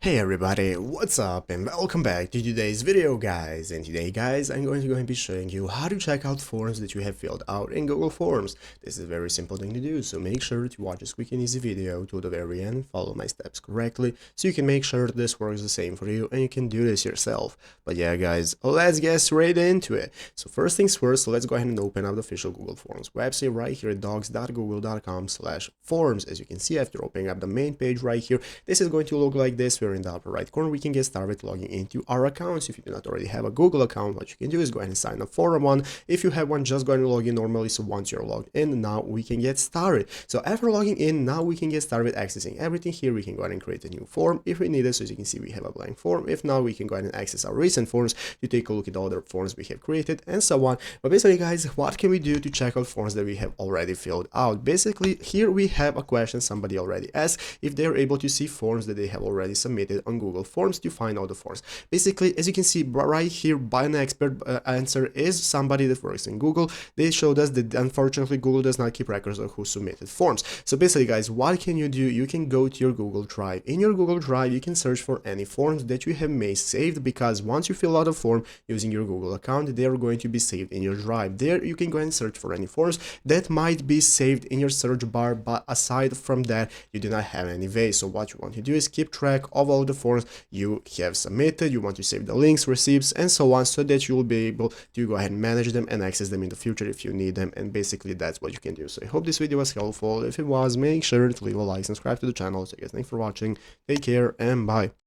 Hey everybody, what's up and welcome back to today's video guys. And today guys, I'm going to be showing you how to check out forms that you have filled out in Google Forms. This is a very simple thing to do, so make sure to watch this quick and easy video to the very end, follow my steps correctly, so you can make sure this works the same for you and you can do this yourself. But yeah guys, let's get straight into it. So first things first, let's go ahead and open up the official Google Forms website right here at docs.google.com/forms. As you can see, after opening up the main page right here, this is going to look like this. In the upper right corner, we can get started logging into our accounts. If you do not already have a Google account, what you can do is go ahead and sign up for one. If you have one, just go ahead and log in normally. So once you're logged in, now we can get started. So after logging in, now we can get started accessing everything here. We can go ahead and create a new form if we need it. So as you can see, we have a blank form. If not, we can go ahead and access our recent forms to take a look at all the forms we have created and so on. But basically guys, what can we do to check out forms that we have already filled out? Basically, here we have a question somebody already asked if they're able to see forms that they have already submitted on Google Forms to find out the forms. Basically, as you can see right here, by an expert answer is somebody that works in Google. They showed us that unfortunately Google does not keep records of who submitted forms. So basically guys, what can you do? You can go to your Google Drive. In your Google Drive, you can search for any forms that you have made saved, because once you fill out a form using your Google account, they are going to be saved in your Drive. There you can go and search for any forms that might be saved in your search bar, but aside from that, you do not have any way. So what you want to do is keep track of all the forms you have submitted. You want to save the links, receipts, and so on, so that you will be able to go ahead and manage them and access them in the future if you need them. And basically that's what you can do. So I hope this video was helpful. If it was, make sure to leave a like, subscribe to the channel. So guys, thanks for watching, take care, and bye.